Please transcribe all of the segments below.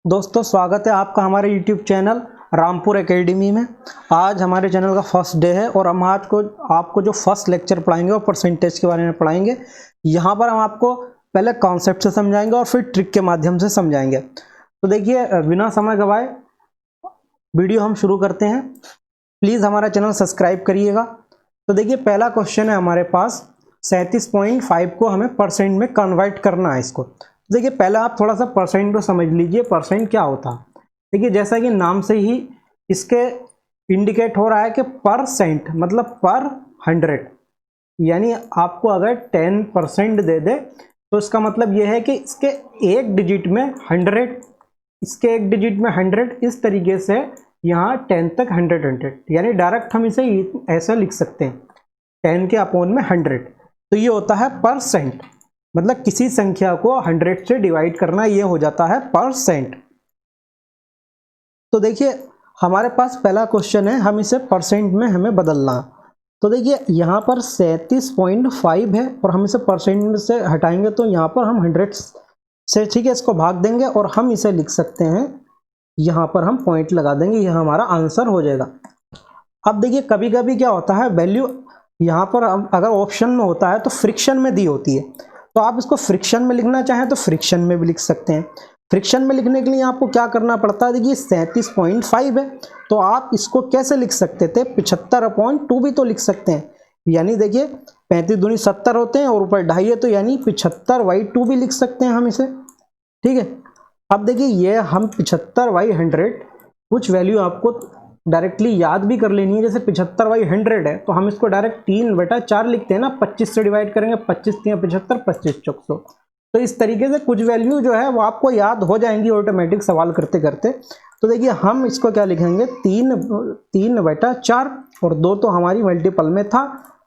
दोस्तों स्वागत है आपका हमारे YouTube चैनल रामपुर एकेडमी में। आज हमारे चैनल का फर्स्ट डे है और हम आज को आपको जो फर्स्ट लेक्चर पढ़ाएंगे वो परसेंटेज के बारे में पढ़ाएंगे। यहाँ पर हम आपको पहले कॉन्सेप्ट से समझाएंगे और फिर ट्रिक के माध्यम से समझाएंगे। तो देखिए बिना समय गवाए वीडियो हम शुरू करते हैं। प्लीज़ हमारा चैनल सब्सक्राइब करिएगा। तो देखिए पहला क्वेश्चन है हमारे पास 37.5 को हमें परसेंट में कन्वर्ट करना है इसको। देखिए पहले आप थोड़ा सा परसेंट को समझ लीजिए, परसेंट क्या होता है। देखिए जैसा कि नाम से ही इसके इंडिकेट हो रहा है कि परसेंट मतलब पर 100, यानी आपको अगर 10% दे दे तो इसका मतलब यह है कि इसके एक डिजिट में 100, इसके एक डिजिट में 100, इस तरीके से यहाँ 10 तक 100, यानी डायरेक्ट हम इसे ऐसे लिख सकते हैं 10 के अपॉन में 100। तो ये होता है परसेंट, मतलब किसी संख्या को 100 से डिवाइड करना, ये हो जाता है परसेंट। तो देखिए हमारे पास पहला क्वेश्चन है, हम इसे परसेंट में हमें बदलना। तो देखिए यहाँ पर 37.5 है और हम इसे परसेंट से हटाएंगे तो यहाँ पर हम 100 से ठीक है इसको भाग देंगे और हम इसे लिख सकते हैं, यहाँ पर हम पॉइंट लगा देंगे, यह हमारा आंसर हो जाएगा। अब देखिए कभी कभी क्या होता है, वैल्यू यहाँ पर अगर ऑप्शन में होता है तो फ्रिक्शन में दी होती है, तो आप इसको फ्रिक्शन में लिखना चाहें तो फ्रिक्शन में भी लिख सकते हैं। फ्रिक्शन में लिखने के लिए आपको क्या करना पड़ता है, देखिए 37.5 है तो आप इसको कैसे लिख सकते थे, 75/2 भी तो लिख सकते हैं। यानी देखिए 35 दूनी 70 होते हैं और ऊपर 2.5 है, तो यानी 75/2 भी लिख सकते हैं हम इसे। ठीक है, अब देखिए ये हम 75/100 कुछ वैल्यू आपको डायरेक्टली याद भी कर लेनी है। जैसे 75/100 है तो हम इसको डायरेक्ट 3/4 लिखते हैं ना, 25 से डिवाइड करेंगे, 25 3 75, 25 चौक 100। तो इस तरीके से कुछ वैल्यू जो है वो आपको याद हो जाएंगी ऑटोमेटिक सवाल करते करते। तो देखिए हम इसको क्या लिखेंगे, 3/4 और 2 तो हमारी मल्टीपल में था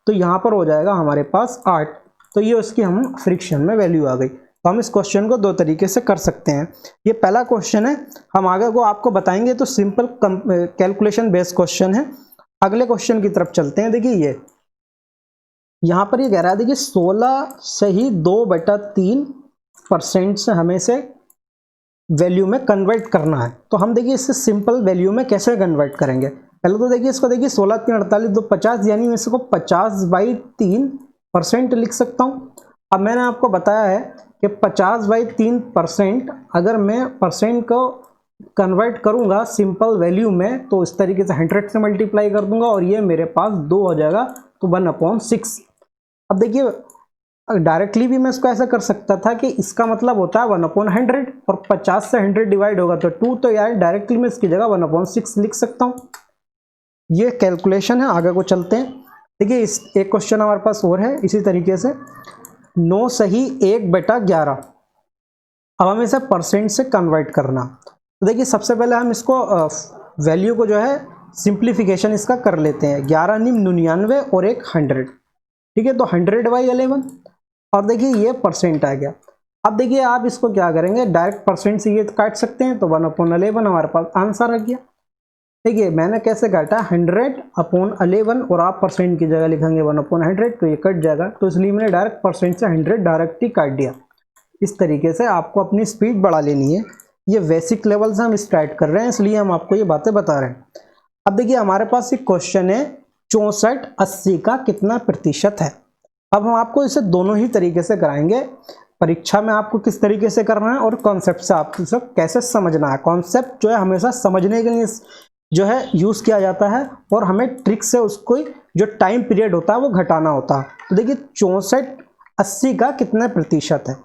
तो यहाँ पर हो जाएगा हमारे पास 8। तो ये उसकी हम फ्रिक्शन में वैल्यू आ गई। तो हम इस क्वेश्चन को दो तरीके से कर सकते हैं। ये पहला क्वेश्चन है, हम आगे को आपको बताएंगे तो सिंपल कैलकुलेशन बेस्ड क्वेश्चन है। अगले क्वेश्चन की तरफ चलते हैं। देखिए ये यहाँ पर ये कह रहा है, देखिए 16 से ही 2/3% से हमें से वैल्यू में कन्वर्ट करना है। तो हम देखिए इससे सिंपल वैल्यू में कैसे कन्वर्ट करेंगे। पहले तो देखिए इसको देखिए 16 3 48 2 50, यानी मैं इसको 50/3% लिख सकता हूँ। अब मैंने आपको बताया है कि 50/3% अगर मैं परसेंट को कन्वर्ट करूंगा सिंपल वैल्यू में तो इस तरीके से 100 से मल्टीप्लाई कर दूंगा और ये मेरे पास 2 हो जाएगा, तो 1/6। अब देखिए डायरेक्टली भी मैं इसको ऐसा कर सकता था कि इसका मतलब होता है 1/100 और 50 से 100 डिवाइड होगा तो 2, तो यार डायरेक्टली मैं इसकी जगह 1/6 लिख सकता हूँ। ये कैलकुलेशन है। आगे को चलते हैं। देखिए इस एक क्वेश्चन हमारे पास और है इसी तरीके से, 9 सही 1/11। अब हमें इसे परसेंट से कन्वर्ट करना। तो देखिए सबसे पहले हम इसको वैल्यू को जो है सिंप्लीफिकेशन इसका कर लेते हैं, 11 निम 99 और एक 100। ठीक है, तो 100/11 और देखिए ये परसेंट आ गया। अब देखिए आप इसको क्या करेंगे, डायरेक्ट परसेंट से ये काट सकते हैं, तो 1/11 हमारे पास आंसर आ गया। देखिए मैंने कैसे काटा, 100/11 और आप परसेंट की जगह लिखेंगे 1/100 तो ये कट जाएगा, तो इसलिए मैंने डायरेक्ट परसेंट से 100 डायरेक्ट ही काट दिया। इस तरीके से आपको अपनी स्पीड बढ़ा लेनी है। ये बेसिक लेवल से हम स्टार्ट कर रहे हैं इसलिए हम आपको ये बातें बता रहे हैं। अब देखिए हमारे पास एक क्वेश्चन है, 64 80 का कितना प्रतिशत है। अब हम आपको इसे दोनों ही तरीके से कराएंगे। परीक्षा में आपको किस तरीके से करना है और कॉन्सेप्ट से आपको सब कैसे समझना है। कॉन्सेप्ट जो है हमेशा समझने के लिए जो है यूज किया जाता है और हमें ट्रिक से उसको जो टाइम पीरियड होता है वो घटाना होता है। तो देखिए 64 80 का कितना प्रतिशत है।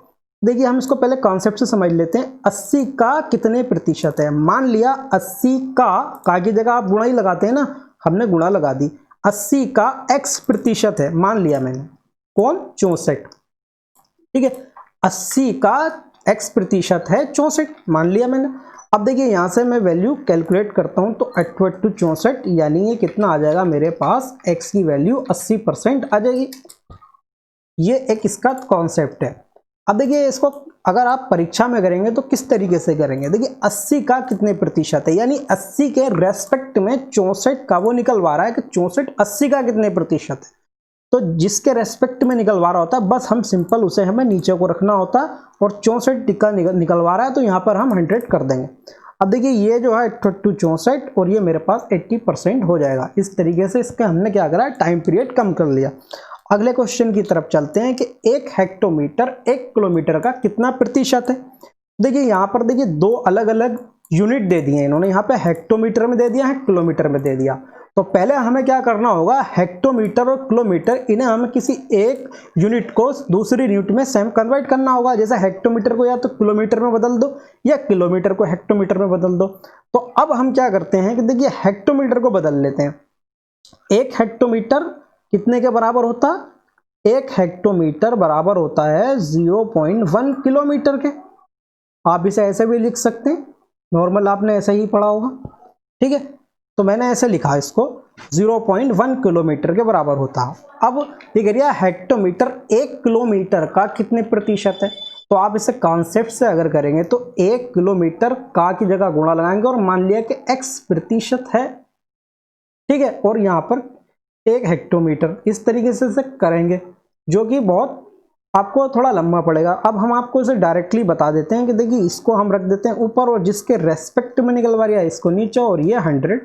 देखिए हम इसको पहले कॉन्सेप्ट से समझ लेते हैं। 80 का कितने प्रतिशत है। मान लिया 80 का की जगह आप गुणा ही लगाते हैं ना, हमने गुणा लगा दी। 80 का x प्रतिशत है, मान लिया मैंने, कौन, 64। ठीक है, 80 का x प्रतिशत है 64, मान लिया मैंने। अब देखिए यहां से मैं वैल्यू कैलकुलेट करता हूं तो 8 64, यानी ये कितना आ जाएगा मेरे पास, x की वैल्यू 80% आ जाएगी। ये एक इसका कॉन्सेप्ट है। अब देखिए इसको अगर आप परीक्षा में करेंगे तो किस तरीके से करेंगे। देखिए 80 का कितने प्रतिशत है, यानी 80 के रेस्पेक्ट में 64 का वो निकलवा रहा है कि 64 80 का कितने प्रतिशत है। तो जिसके रेस्पेक्ट में निकलवा रहा होता है बस हम सिंपल उसे हमें नीचे को रखना होता है, और 64 टिक्का निकलवा रहा है तो यहाँ पर हम 100 कर देंगे। अब देखिए ये जो है 64 और ये मेरे पास 80% हो जाएगा। इस तरीके से इसका हमने क्या करा, टाइम पीरियड कम कर लिया। अगले क्वेश्चन की तरफ चलते हैं कि 1 हेक्टोमीटर 1 किलोमीटर का कितना प्रतिशत है। देखिए यहाँ पर देखिए दो अलग अलग यूनिट दे दिए इन्होंने, यहाँ पे हेक्टोमीटर में दे दिया है, किलोमीटर में दे दिया। तो पहले हमें क्या करना होगा, हेक्टोमीटर और किलोमीटर इन्हें हमें किसी एक यूनिट को दूसरी यूनिट में सेम कन्वर्ट करना होगा। जैसे हेक्टोमीटर को या तो किलोमीटर में बदल दो या किलोमीटर को हेक्टोमीटर में बदल दो। तो अब हम क्या करते हैं कि देखिए हेक्टोमीटर को बदल लेते हैं। 1 हेक्टोमीटर कितने के बराबर होता है, 1 हेक्टोमीटर बराबर होता है 0.1 किलोमीटर के। आप इसे ऐसे भी लिख सकते हैं, नॉर्मल आपने ऐसे ही पढ़ा होगा, ठीक है। तो मैंने ऐसे लिखा इसको 0.1 किलोमीटर के बराबर होता है। अब ये कह रहा है हेक्टोमीटर 1 किलोमीटर का कितने प्रतिशत है। तो आप इसे कॉन्सेप्ट से अगर करेंगे तो 1 किलोमीटर का की जगह गुणा लगाएंगे और मान लिया कि x प्रतिशत है, ठीक है, और यहाँ पर 1 हेक्टोमीटर, इस तरीके से करेंगे जो कि बहुत आपको थोड़ा लंबा पड़ेगा। अब हम आपको इसे डायरेक्टली बता देते हैं कि देखिए इसको हम रख देते हैं ऊपर और जिसके रेस्पेक्ट में निकलवा रहा है इसको नीचे, और ये 100,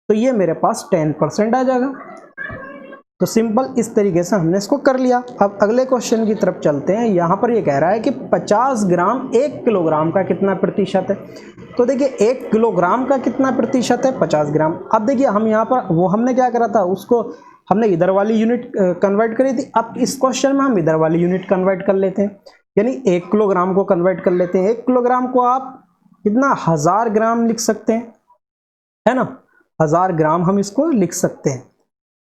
तो ये मेरे पास 10% आ जाएगा। तो सिंपल इस तरीके से हमने इसको कर लिया। अब अगले क्वेश्चन की तरफ चलते हैं। यहाँ पर ये कह रहा है कि 50 ग्राम 1 किलोग्राम का कितना प्रतिशत है। तो देखिए 1 किलोग्राम का कितना प्रतिशत है, 50 ग्राम। अब देखिए हम यहाँ पर वो हमने क्या करा था, उसको हमने इधर वाली यूनिट कन्वर्ट करी थी। अब इस क्वेश्चन में हम इधर वाली यूनिट कन्वर्ट कर लेते हैं, यानी 1 किलोग्राम को कन्वर्ट कर लेते हैं। 1 किलोग्राम को आप कितना 1000 ग्राम लिख सकते हैं, है ना, 1000 ग्राम हम इसको लिख सकते हैं।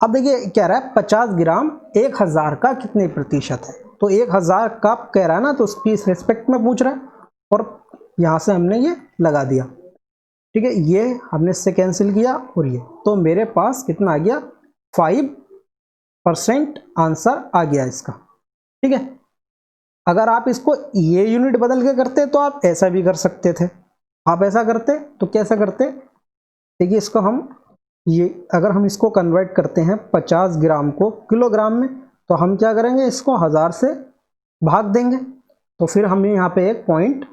अब देखिए क्या रहा है 50 ग्राम 1000 का कितने प्रतिशत है। तो 1000 का कह रहा है ना, तो उसकी रेस्पेक्ट में पूछ रहा है और यहाँ से हमने ये लगा दिया, ठीक है। ये हमने इससे कैंसिल किया और ये, तो मेरे पास कितना आ गया 5% आंसर आ गया इसका, ठीक है। अगर आप इसको ये यूनिट बदल के करते तो आप ऐसा भी कर सकते थे। आप ऐसा करते तो कैसा करते, देखिए इसको हम ये अगर हम इसको कन्वर्ट करते हैं 50 ग्राम को किलोग्राम में, तो हम क्या करेंगे, इसको 1000 से भाग देंगे, तो फिर हमें यहाँ पे एक पॉइंट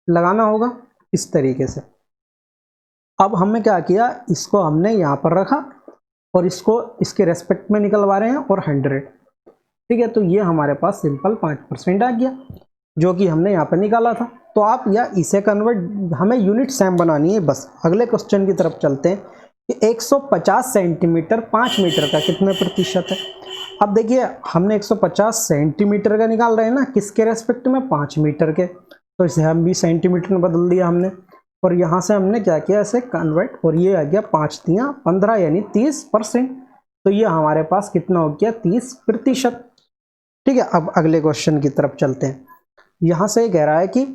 लगाना होगा इस तरीके से। अब हमने क्या किया, इसको हमने यहाँ पर रखा और इसको इसके रेस्पेक्ट में निकलवा रहे हैं और 100, ठीक है। तो ये हमारे पास सिंपल 5% आ गया जो कि हमने यहाँ पर निकाला था। तो आप या इसे कन्वर्ट, हमें यूनिट सेम बनानी है बस। अगले क्वेश्चन की तरफ चलते हैं कि 150 सेंटीमीटर 5 मीटर का कितने प्रतिशत है। अब देखिए हमने 150 सेंटीमीटर का निकाल रहे हैं ना, किसके रेस्पेक्ट में, 5 मीटर के, तो इसे हम भी सेंटीमीटर में बदल दिया हमने, और यहाँ से हमने क्या किया, इसे कन्वर्ट, और ये आ गया 5 तियां 15 यानी 30%। तो ये हमारे पास कितना हो गया 30%, ठीक है। अब अगले क्वेश्चन की तरफ चलते हैं। यहाँ से कह रहा है कि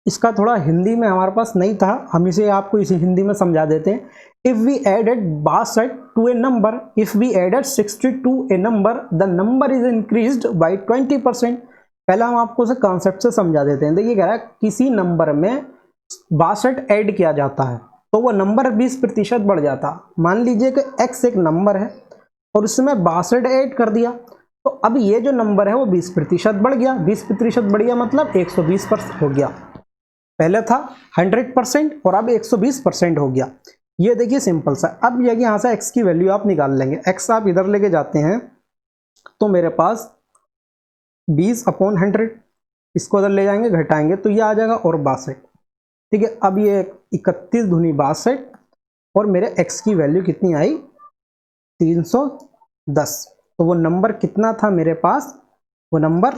इसका थोड़ा हिंदी में हमारे पास नहीं था, हम इसे आपको इसी हिंदी में समझा देते हैं। If we added 62 to a number, if we added 60 to a number, the number is increased by 20%। पहले हम आपको उसे कॉन्सेप्ट से समझा देते हैं। देखिए कह रहा है किसी नंबर में 62 ऐड किया जाता है तो वो नंबर 20% बढ़ जाता। मान लीजिए कि x एक नंबर है और उसमें 62 ऐड कर दिया, तो अब ये जो नंबर है वो 20% बढ़ गया। 20% बढ़ गया मतलब 120% हो गया। पहले था 100% और अब 120% हो गया। ये देखिए सिंपल सा। अब ये यहाँ से x की वैल्यू आप निकाल लेंगे। x आप इधर लेके जाते हैं तो मेरे पास 20/100, इसको इधर ले जाएंगे घटाएंगे तो ये आ जाएगा और 62, ठीक है। अब ये 31 दूनी 62 और मेरे x की वैल्यू कितनी आई 310। तो वो नंबर कितना था मेरे पास, वो नंबर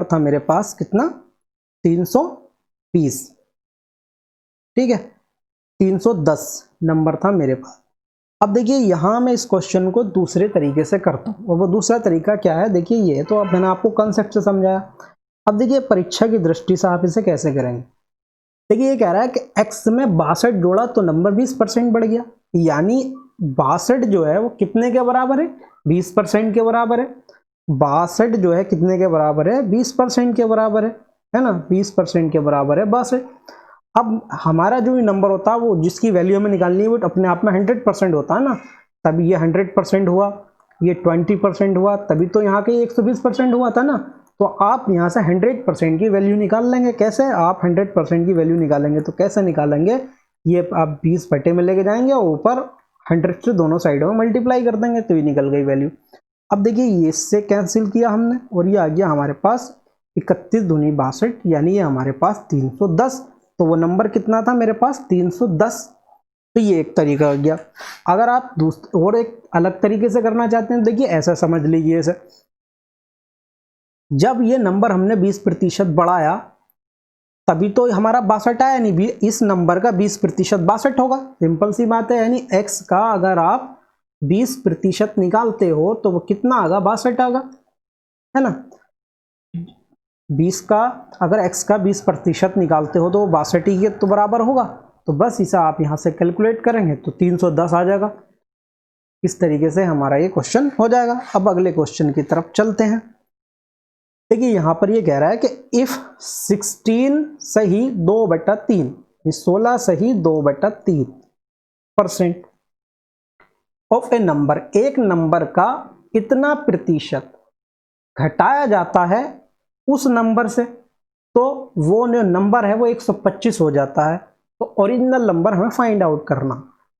था मेरे पास कितना 320, ठीक है, 310 नंबर था मेरे पास। अब देखिए यहाँ मैं इस क्वेश्चन को दूसरे तरीके से करता हूँ, और वो दूसरा तरीका क्या है, देखिए ये तो अब मैंने आपको कॉन्सेप्ट से समझाया। अब देखिए परीक्षा की दृष्टि से आप इसे कैसे करेंगे। देखिए ये कह रहा है कि x में 62 जोड़ा तो नंबर 20% बढ़ गया, यानी 62 जो है वो कितने के बराबर है, 20% के बराबर है। 62 जो है कितने के बराबर है, 20% के बराबर है ना, 20% के बराबर है 62। अब हमारा जो भी नंबर होता है वो जिसकी वैल्यू हमें निकालनी है वो अपने आप में 100% होता है ना, तभी ये 100% हुआ, ये 20% हुआ, तभी तो यहाँ के 120% हुआ था ना। तो आप यहाँ से 100% की वैल्यू निकाल लेंगे। कैसे आप 100% की वैल्यू निकालेंगे? तो कैसे निकालेंगे? ये आप 20 बटे में लेके जाएंगे और ऊपर 100 से दोनों साइडों में मल्टीप्लाई कर देंगे तो ये निकल गई वैल्यू। अब देखिए ये इससे कैंसिल किया हमने और ये आ गया हमारे पास 31 दूनी 62, यानी ये हमारे पास 310। तो वो नंबर कितना था मेरे पास? 310। तो ये एक तरीका हो गया। अगर आप और एक अलग तरीके से करना चाहते हैं, देखिए ऐसा समझ लीजिए इसे, जब ये नंबर हमने 20% बढ़ाया तभी तो हमारा 62 आया, नहीं इस नंबर का 20% 62 होगा। सिंपल सी बात है, यानी x का अगर आप 20% निकालते हो तो वो कितना आएगा? 62 आएगा, है ना। 20 का अगर x का 20% निकालते हो तो वो 62 ही के तो बराबर होगा। तो बस इसे आप यहाँ से कैलकुलेट करेंगे तो 310 आ जाएगा। इस तरीके से हमारा ये क्वेश्चन हो जाएगा। अब अगले क्वेश्चन की तरफ चलते हैं। देखिए यहाँ पर ये कह रहा है कि इफ 16 सही 2/3, 16 सही 2/3% ऑफ ए नंबर, एक नंबर का इतना प्रतिशत घटाया जाता है उस नंबर से, तो वो जो नंबर है वो 125 हो जाता है। तो ओरिजिनल नंबर हमें फाइंड आउट करना।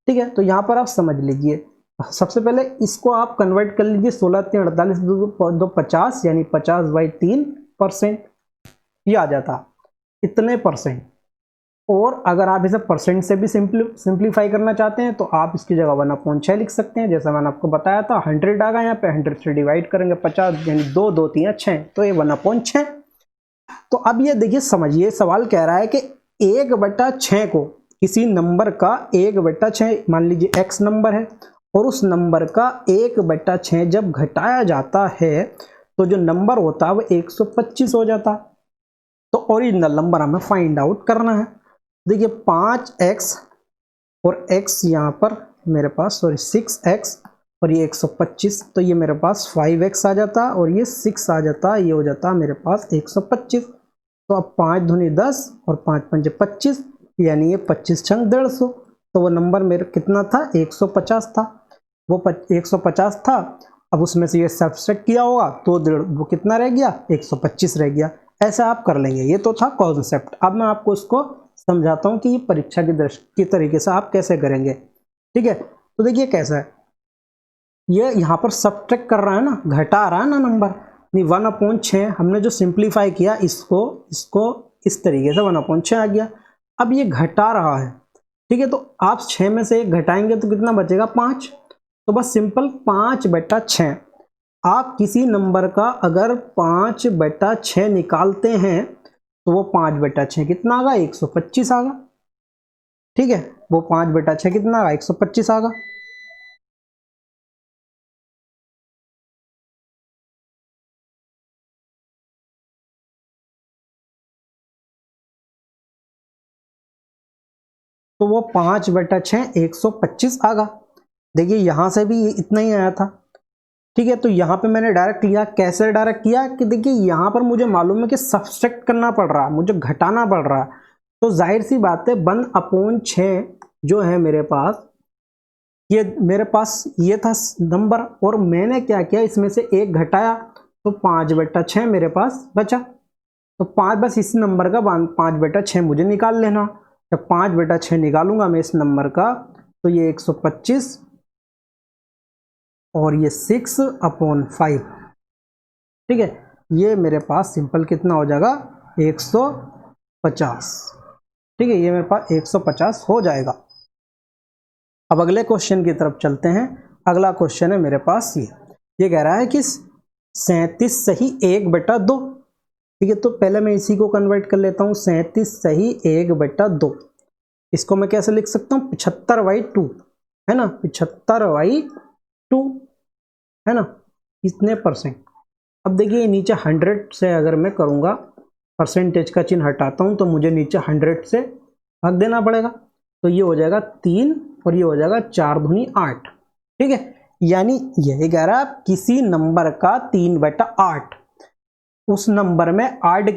ठीक है, तो यहाँ पर आप समझ लीजिए, सबसे पहले इसको आप कन्वर्ट कर लीजिए। 16 3 48 2 50, यानी 50/3% ये आ जाता इतने परसेंट। और अगर आप इसे परसेंट से भी सिंप्लीफाई करना चाहते हैं तो आप इसकी जगह 1/6 लिख सकते हैं। जैसा मैंने आपको बताया था 100 आ गया, यहाँ पे 100 से डिवाइड करेंगे 50, यानी 2 2 3 6, तो ये 1/6। तो अब ये देखिए समझिए, सवाल कह रहा है कि 1/6 को किसी नंबर का 1/6 मान लीजिए x नंबर है और उस नंबर का 1/6 जब घटाया जाता है तो जो नंबर होता है वो 125 हो जाता। तो ओरिजिनल नंबर हमें फाइंड आउट करना है। देखिए 5x और x यहाँ पर मेरे पास 6x और ये 125, तो ये मेरे पास 5x आ जाता और ये 6 आ जाता, ये हो जाता मेरे पास 125। तो अब 5 दूनी 10 और 5 पंजे 25, यानी ये 25 छंग 150। तो वो नंबर मेरे कितना था? 150 था। वो 150 था, अब उसमें से ये सब्ट्रैक्ट किया होगा तो वो कितना रह गया? 125 रह गया। ऐसा आप कर लेंगे। ये तो था कॉन्सेप्ट। अब मैं आपको इसको समझाता हूँ कि ये परीक्षा की दृष्टि तरीके से आप कैसे करेंगे। ठीक है, तो देखिए कैसा है, ये यहाँ पर सब्ट्रैक्ट कर रहा है ना, घटा रहा है ना नंबर, नहीं 1/6 हमने जो सिंप्लीफाई किया इसको इस तरीके से 1/6 आ गया। अब ये घटा रहा है, ठीक है, तो आप 6 में से 1 घटाएंगे तो कितना बचेगा? 5। तो बस सिंपल 5/6। आप किसी नंबर का अगर 5/6 निकालते हैं तो वो 5/6 कितना आगा? 125 आगा। ठीक है, वो 5/6 कितना आगा? 125 आगा। तो वो 5/6 125 आगा। देखिए यहां से भी इतना ही आया था। ठीक है, तो यहाँ पे मैंने डायरेक्ट लिया। कैसे डायरेक्ट किया कि देखिए यहाँ पर मुझे मालूम है कि सब्ट्रैक्ट करना पड़ रहा है, मुझे घटाना पड़ रहा है। तो जाहिर सी बात है 1/6 जो है मेरे पास, ये मेरे पास ये था नंबर और मैंने क्या किया, इसमें से 1 घटाया तो 5/6 मेरे पास बचा। तो 5 बस इस नंबर का 5/6 मुझे निकाल लेना। जब 5/6 निकालूंगा मैं इस नंबर का तो ये 125 और ये 6/5। ठीक है, ये मेरे पास सिंपल कितना हो जाएगा? 150। ठीक है, ये मेरे पास 150 हो जाएगा। अब अगले क्वेश्चन की तरफ चलते हैं। अगला क्वेश्चन है मेरे पास ये कह रहा है कि 37 सही 1/2। ठीक है, तो पहले मैं इसी को कन्वर्ट कर लेता हूँ। 37 सही 1/2, इसको मैं कैसे लिख सकता हूँ? 75/2, है ना, 75/2, है ना, इतने परसेंट। अब देखिए नीचे 100 से अगर मैं करूँगा, परसेंटेज का चिन्ह हटाता हूँ तो मुझे नीचे 100 से भाग देना पड़ेगा। तो ये हो जाएगा 3 और ये हो जाएगा 4 दूनी 8। ठीक है, यानी यही कह रहा है किसी नंबर का 3/8 उस नंबर में ऐड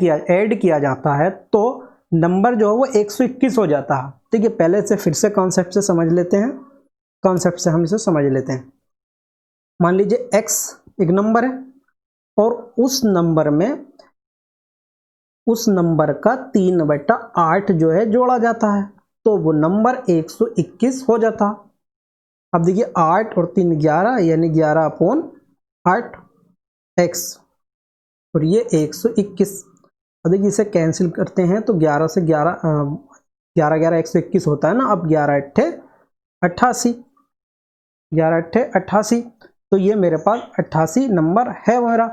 किया जाता है तो नंबर जो है वो 121 हो जाता है। ठीक है, पहले से फिर से कॉन्सेप्ट से समझ लेते हैं। कॉन्सेप्ट से हम इसे समझ लेते हैं। मान लीजिए x एक नंबर है और उस नंबर का 3/8 जो है जोड़ा जाता है, तो वो नंबर 121 हो जाता। अब देखिए 8 और 3 11, यानी 11/8 x, और ये 121। अब देखिए इसे कैंसिल करते हैं तो 11 से 11 11 121 होता है ना। अब 11 अट्ठे 88, 11 अट्ठे 88, तो ये मेरे पास 88 नंबर है मेरा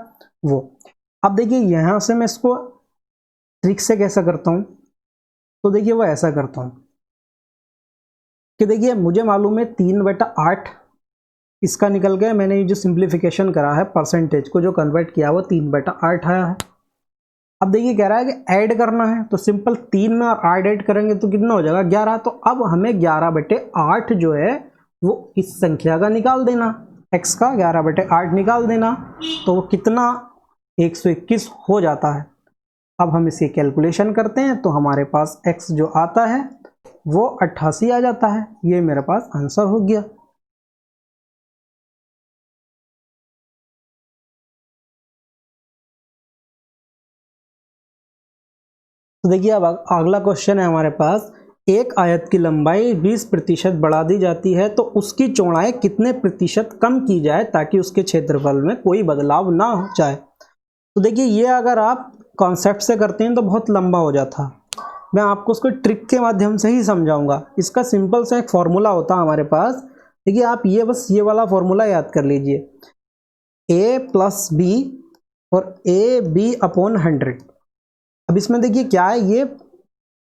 वो। अब देखिए यहाँ से मैं इसको ट्रिक से कैसा करता हूँ, तो देखिए वो ऐसा करता हूँ कि देखिए मुझे मालूम है 3/8 इसका निकल गया। मैंने ये जो सिंप्लीफिकेशन करा है परसेंटेज को जो कन्वर्ट किया वो 3/8 आया है। अब देखिए कह रहा है कि ऐड करना है, तो सिंपल 3 में और 8 ऐड करेंगे तो कितना हो जाएगा 11। तो अब हमें 11/8 जो है वो इस संख्या का निकाल देना, x का 11/8 निकाल देना, तो वो कितना 121 हो जाता है। अब हम इसकी कैलकुलेशन करते हैं तो हमारे पास x जो आता है वो 88 आ जाता है। ये मेरे पास आंसर हो गया। तो देखिए अब अगला क्वेश्चन है हमारे पास, एक आयत की लंबाई 20% बढ़ा दी जाती है तो उसकी चौड़ाई कितने प्रतिशत कम की जाए ताकि उसके क्षेत्रफल में कोई बदलाव ना हो जाए। तो देखिए ये अगर आप कॉन्सेप्ट से करते हैं तो बहुत लंबा हो जाता, मैं आपको उसको ट्रिक के माध्यम से ही समझाऊंगा। इसका सिंपल सा एक फॉर्मूला होता है हमारे पास। देखिए आप ये बस ये वाला फॉर्मूला याद कर लीजिए, a + b और ab/100। अब इसमें देखिए क्या है, ये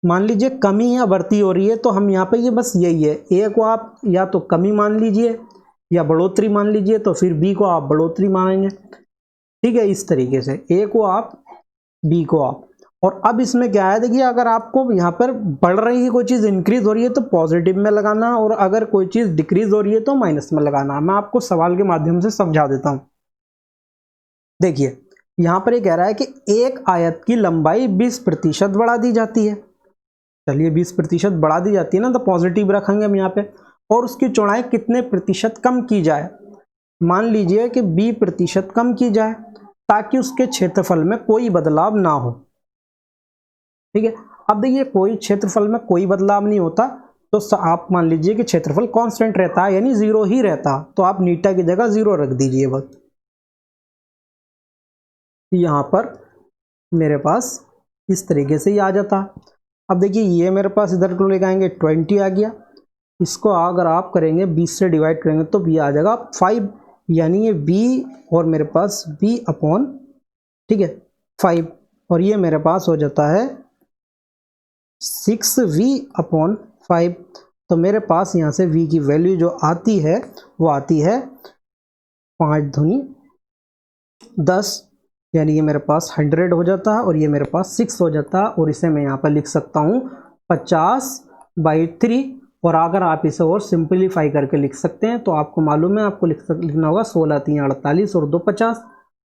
मान लीजिए कमी या बढ़ती हो रही है, तो हम यहाँ पे ये बस यही है, a को आप या तो कमी मान लीजिए या बढ़ोतरी मान लीजिए, तो फिर b को आप बढ़ोतरी मानेंगे। ठीक है, इस तरीके से a को आप, b को आप। और अब इसमें क्या है, देखिए अगर आपको यहाँ पर बढ़ रही है कोई चीज़, इंक्रीज हो रही है तो पॉजिटिव में लगाना, और अगर कोई चीज़ डिक्रीज हो रही है तो माइनस में लगाना। मैं आपको सवाल के माध्यम से समझा देता हूँ। देखिए यहाँ पर ये कह रहा है कि एक आयत की लंबाई 20% बढ़ा दी जाती है। चलिए 20% बढ़ा दी जाती है ना, तो पॉजिटिव रखेंगे हम यहाँ पे। और उसकी चौड़ाई कितने प्रतिशत कम की जाए, मान लीजिए कि 20% कम की जाए ताकि उसके क्षेत्रफल में कोई बदलाव ना हो। ठीक है, अब देखिए कोई क्षेत्रफल में कोई बदलाव नहीं होता, तो आप मान लीजिए कि क्षेत्रफल कांस्टेंट रहता है, यानी 0 ही रहता, तो आप नीटा की जगह 0 रख दीजिए बस। यहाँ पर मेरे पास इस तरीके से ही आ जाता। अब देखिए ये मेरे पास इधर को ले आएंगे 20 आ गया, इसको अगर आप करेंगे 20 से डिवाइड करेंगे तो b आ जाएगा 5, यानी ये b और मेरे पास b/, ठीक है 5, और ये मेरे पास हो जाता है 6v/5। तो मेरे पास यहाँ से v की वैल्यू जो आती है वो आती है 5 दूनी 10, यानी ये मेरे पास 100 हो जाता है, और ये मेरे पास 6 हो जाता है। और इसे मैं यहाँ पर लिख सकता हूँ 50/3। और अगर आप इसे और सिंपलीफाई करके लिख सकते हैं तो आपको मालूम है, आपको लिखना होगा 16 3 48 और 2 50,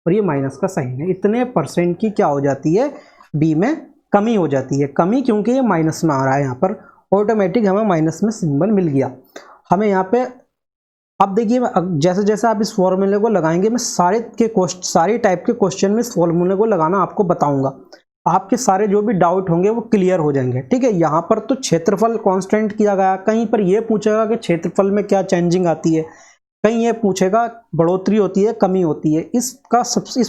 और ये माइनस का साइन है। इतने परसेंट की क्या हो जाती है, बी में कमी हो जाती है। कमी क्योंकि ये माइनस में आ रहा है, यहाँ पर ऑटोमेटिक हमें माइनस में सिंबल मिल गया हमें यहाँ पे। अब देखिए जैसे जैसे आप इस फॉर्मूले को लगाएंगे, मैं सारी टाइप के क्वेश्चन में इस फॉर्मूले को लगाना आपको बताऊंगा। आपके सारे जो भी डाउट होंगे वो क्लियर हो जाएंगे। ठीक है, यहाँ पर तो क्षेत्रफल कांस्टेंट किया गया, कहीं पर ये पूछेगा कि क्षेत्रफल में क्या चेंजिंग आती है, कहीं ये पूछेगा बढ़ोतरी होती है कमी होती है। इस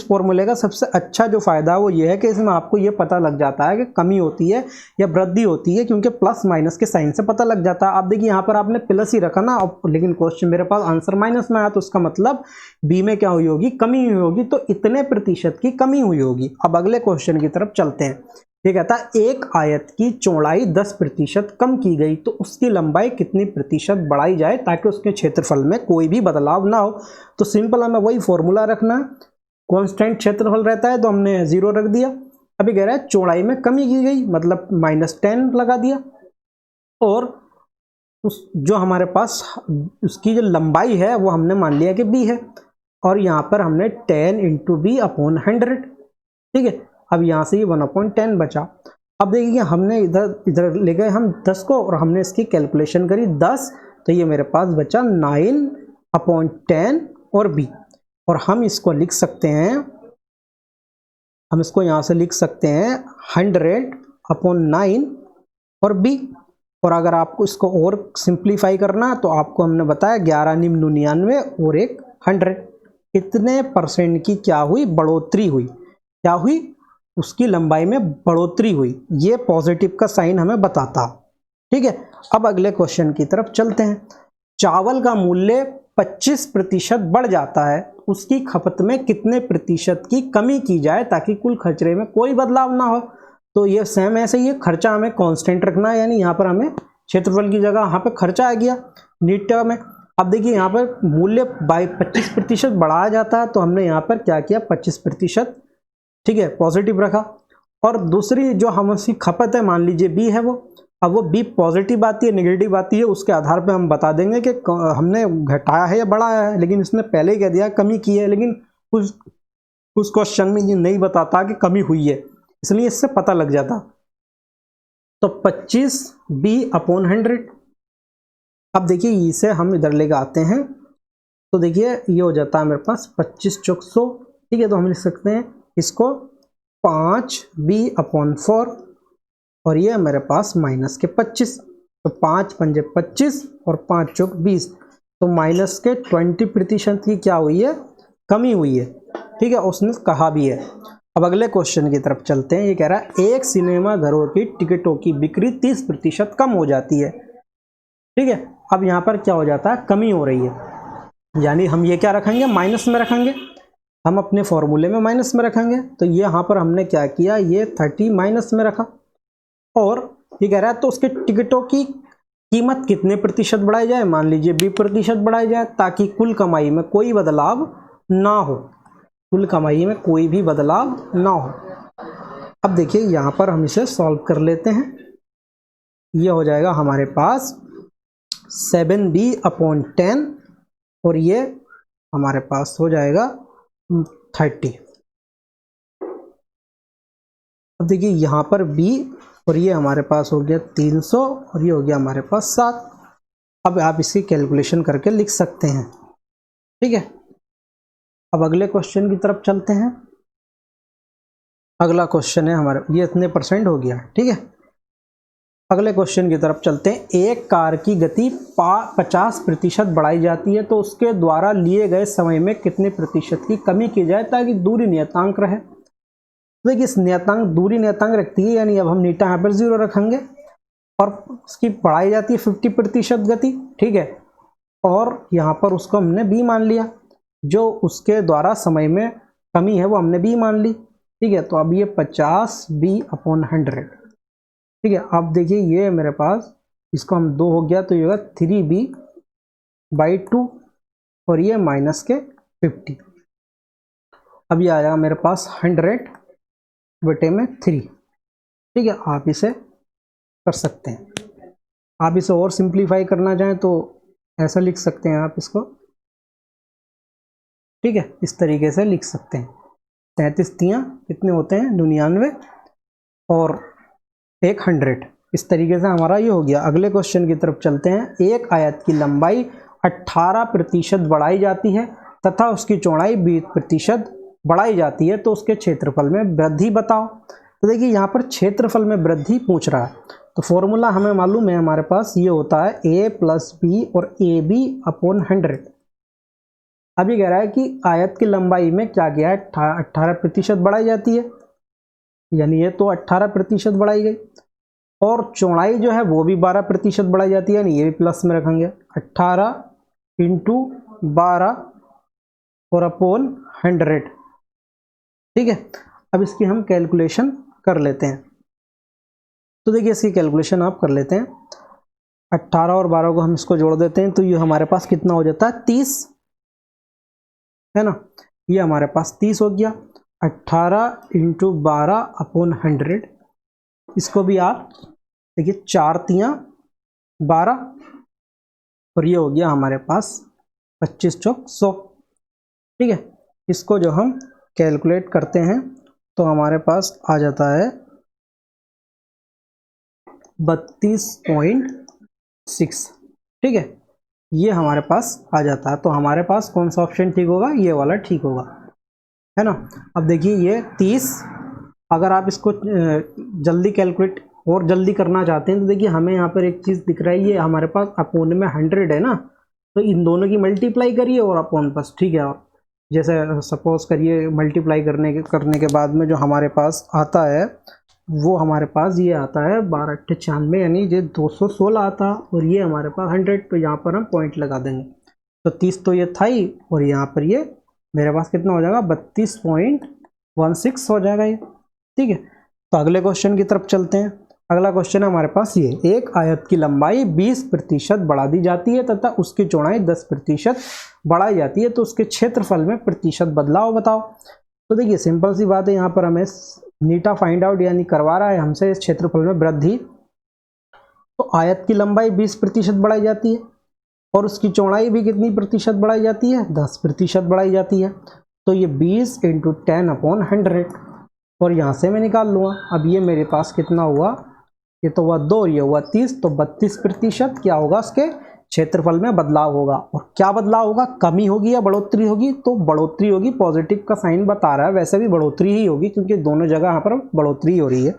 फॉर्मूले का सबसे अच्छा जो फायदा है वो ये है कि इसमें आपको ये पता लग जाता है कि कमी होती है या वृद्धि होती है, क्योंकि प्लस माइनस के साइन से पता लग जाता है। आप देखिए यहाँ पर आपने प्लस ही रखा ना, लेकिन क्वेश्चन मेरे पास आंसर माइनस में आया, तो उसका मतलब बी में क्या हुई होगी, कमी हुई होगी, तो इतने प्रतिशत की कमी हुई होगी। अब अगले क्वेश्चन की तरफ चलते हैं। ये कहता है एक आयत की चौड़ाई 10% कम की गई तो उसकी लंबाई कितनी प्रतिशत बढ़ाई जाए ताकि उसके क्षेत्रफल में कोई भी बदलाव ना हो। तो सिंपल हमें वही फॉर्मूला रखना है, कांस्टेंट क्षेत्रफल रहता है तो हमने 0 रख दिया। अभी कह रहा है चौड़ाई में कमी की गई, मतलब -10 लगा दिया, और उस जो हमारे पास उसकी जो लंबाई है वो हमने मान लिया कि b है, और यहाँ पर हमने 10 × b/100। ठीक है, अब यहाँ से ये 1/10 बचा। अब देखिए हमने इधर ले गए हम 10 को, और हमने इसकी कैलकुलेशन करी 10 तो ये मेरे पास बचा 9/10 और b, और हम इसको लिख सकते हैं, हम इसको यहाँ से लिख सकते हैं 100/9 और b। और अगर आपको इसको और सिंप्लीफाई करना है तो आपको हमने बताया 11×99 और 100, इतने परसेंट की क्या हुई, बढ़ोतरी हुई। क्या हुई, उसकी लंबाई में बढ़ोतरी हुई। ये पॉजिटिव का साइन हमें बताता। ठीक है, अब अगले क्वेश्चन की तरफ चलते हैं। चावल का मूल्य 25% बढ़ जाता है, उसकी खपत में कितने प्रतिशत की कमी की जाए ताकि कुल खर्चे में कोई बदलाव ना हो। तो ये सेम ऐसे ही है, खर्चा हमें कांस्टेंट रखना है, यानी यहाँ पर हमें क्षेत्रफल की जगह यहाँ पे खर्चा आ गया नीट टर्म में। अब देखिए यहाँ पर मूल्य बाय 25% बढ़ाया जाता है, तो हमने यहाँ पर क्या किया, 25%, ठीक है, पॉजिटिव रखा। और दूसरी जो हम उसकी खपत है, मान लीजिए बी है वो, अब वो बी पॉजिटिव आती है नेगेटिव आती है, उसके आधार पे हम बता देंगे कि हमने घटाया है या बढ़ाया है। लेकिन इसने पहले ही कह दिया कमी की है, लेकिन उस क्वेश्चन में ये नहीं बताता कि कमी हुई है, इसलिए इससे पता लग जाता। तो 25b/100। अब देखिए इसे हम इधर लेकर आते हैं, तो देखिए ये हो जाता है मेरे पास 25 चौक 100। ठीक है, तो हम लिख सकते हैं इसको 5b/4, और ये मेरे पास माइनस के 25, तो 5 पंजे 25 और 5 चौक 20, तो माइनस के 20% की क्या हुई है, कमी हुई है। ठीक है, उसने कहा भी है। अब अगले क्वेश्चन की तरफ चलते हैं। ये कह रहा है एक सिनेमा घरों की टिकटों की बिक्री 30% कम हो जाती है। ठीक है, अब यहाँ पर क्या हो जाता है, कमी हो रही है, यानी हम ये क्या रखेंगे, माइनस में रखेंगे, हम अपने फॉर्मूले में माइनस में रखेंगे। तो ये यहाँ पर हमने क्या किया, ये 30 माइनस में रखा। और ये कह रहा है तो उसके टिकटों की कीमत कितने प्रतिशत बढ़ाई जाए, मान लीजिए 20% बढ़ाई जाए, ताकि कुल कमाई में कोई बदलाव ना हो, कुल कमाई में कोई भी बदलाव ना हो। अब देखिए यहाँ पर हम इसे सॉल्व कर लेते हैं। ये हो जाएगा हमारे पास 7b/10, और ये हमारे पास हो जाएगा 30। अब देखिए यहाँ पर b, और ये हमारे पास हो गया 300, और ये हो गया हमारे पास 7। अब आप इसकी कैलकुलेशन करके लिख सकते हैं। ठीक है, अब अगले क्वेश्चन की तरफ चलते हैं। अगला क्वेश्चन है हमारे, ये इतने परसेंट हो गया। ठीक है, अगले क्वेश्चन की तरफ चलते हैं। एक कार की गति 50% बढ़ाई जाती है, तो उसके द्वारा लिए गए समय में कितने प्रतिशत की कमी की जाए ताकि दूरी नियतांक रहे। देखिए इस नियतांक, दूरी नियतांक रखती है, यानी अब हम नीटा यहाँ पर 0 रखेंगे, और उसकी बढ़ाई जाती है 50% गति। ठीक है, और यहाँ पर उसको हमने b मान लिया, जो उसके द्वारा समय में कमी है वो हमने b मान ली। ठीक है, तो अब ये 50b/100। ठीक है, अब देखिए ये मेरे पास, इसको हम 2 हो गया तो ये होगा 3b/2, और ये माइनस के 50। अब ये आएगा मेरे पास 100/3। ठीक है, आप इसे कर सकते हैं। आप इसे और सिंप्लीफाई करना चाहें तो ऐसा लिख सकते हैं आप इसको। ठीक है, इस तरीके से लिख सकते हैं। 33 तियाँ कितने होते हैं, 99, और 100। इस तरीके से हमारा ये हो गया। अगले क्वेश्चन की तरफ चलते हैं। एक आयत की लंबाई 18% बढ़ाई जाती है तथा उसकी चौड़ाई 20% बढ़ाई जाती है, तो उसके क्षेत्रफल में वृद्धि बताओ। तो देखिए यहाँ पर क्षेत्रफल में वृद्धि पूछ रहा है, तो फॉर्मूला हमें मालूम है, हमारे पास ये होता है a + b और ab/100। अभी कह रहा है कि आयत की लंबाई में क्या किया है, 18% बढ़ाई जाती है, यानी ये तो 18% बढ़ाई गई, और चौड़ाई जो है वो भी 12% बढ़ाई जाती है, यानी ये भी प्लस में रखेंगे, 18 × 12 और /100। ठीक है, अब इसकी हम कैलकुलेशन कर लेते हैं। तो देखिए इसकी कैलकुलेशन आप कर लेते हैं। 18 और 12 को हम इसको जोड़ देते हैं, तो ये हमारे पास कितना हो जाता है, 30, है ना। ये हमारे पास 30 हो गया। 18 × 12/100, इसको भी आप देखिए 4 तियाँ 12, और ये हो गया हमारे पास 25 चौक 100। ठीक है, इसको जो हम कैलकुलेट करते हैं तो हमारे पास आ जाता है 32.6। ठीक है, ये हमारे पास आ जाता है। तो हमारे पास कौन सा ऑप्शन ठीक होगा, ये वाला ठीक होगा, है ना। अब देखिए ये 30, अगर आप इसको जल्दी कैलकुलेट और जल्दी करना चाहते हैं तो देखिए हमें यहाँ पर एक चीज़ दिख रहा है, ये हमारे पास अपोन में 100 है ना, तो इन दोनों की मल्टीप्लाई करिए और अपोन बस, ठीक है। और जैसे सपोज करिए मल्टीप्लाई करने के बाद में जो हमारे पास आता है वो हमारे पास ये आता है 12×96, यानी ये 216 आता, और ये हमारे पास 100, तो यहाँ पर हम पॉइंट लगा देंगे। तो 30 तो ये था ही, और यहाँ पर ये मेरे पास कितना हो जाएगा, 32.16 हो जाएगा ये, ठीक है। तो अगले क्वेश्चन की तरफ चलते हैं। अगला क्वेश्चन है हमारे पास ये, एक आयत की लंबाई 20% बढ़ा दी जाती है तथा उसकी चौड़ाई 10% बढ़ाई जाती है, तो उसके क्षेत्रफल में प्रतिशत बदलाव बताओ। तो देखिए सिंपल सी बात है, यहाँ पर हमें नीटा फाइंड आउट यानी करवा रहा है हमसे इस क्षेत्रफल में वृद्धि। तो आयत की लंबाई 20% बढ़ाई जाती है और उसकी चौड़ाई भी कितनी प्रतिशत बढ़ाई जाती है, 10% बढ़ाई जाती है। तो ये 20 × 10/100, और यहाँ से मैं निकाल लूँगा। अब ये मेरे पास कितना हुआ, ये तो हुआ 2, ये हुआ 30, तो 32% क्या होगा, उसके क्षेत्रफल में बदलाव होगा। और क्या बदलाव होगा, कमी होगी या बढ़ोतरी होगी, तो बढ़ोतरी होगी, पॉजिटिव का साइन बता रहा है, वैसे भी बढ़ोतरी ही होगी क्योंकि दोनों जगह यहाँ पर बढ़ोतरी हो रही है।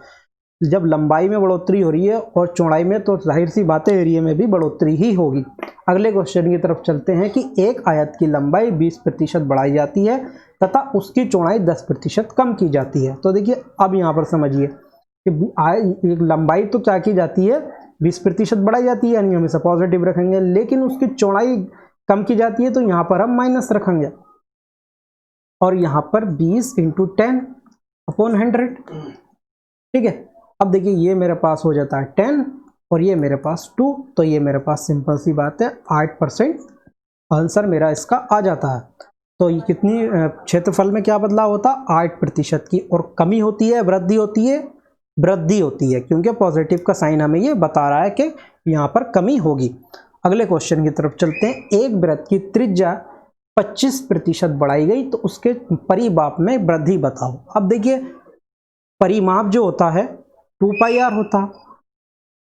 जब लंबाई में बढ़ोतरी हो रही है और चौड़ाई में, तो जाहिर सी बात है एरिया में भी बढ़ोतरी ही होगी। अगले क्वेश्चन की तरफ चलते हैं कि एक आयत की लंबाई 20% बढ़ाई जाती है तथा उसकी चौड़ाई 10% कम की जाती है। तो देखिए अब यहाँ पर समझिए कि एक लंबाई तो क्या की जाती है, 20% बढ़ाई जाती है, यानी हमेशा पॉजिटिव रखेंगे, लेकिन उसकी चौड़ाई कम की जाती है, तो यहाँ पर हम माइनस रखेंगे। और यहाँ पर 20 × 10/100, ठीक है। अब देखिए ये मेरे पास हो जाता है 10 और ये मेरे पास 2, तो ये मेरे पास सिंपल सी बात है 8% आंसर मेरा इसका आ जाता है। तो ये कितनी क्षेत्रफल में क्या बदलाव होता है, 8% की, और कमी होती है, वृद्धि होती है, वृद्धि होती है, क्योंकि पॉजिटिव का साइन हमें ये बता रहा है कि यहाँ पर कमी होगी। अगले क्वेश्चन की तरफ चलते हैं। एक वृत्त की त्रिज्या 25% बढ़ाई गई तो उसके परिमाप में वृद्धि बताओ। अब देखिए परिमाप जो होता है 2πr होता,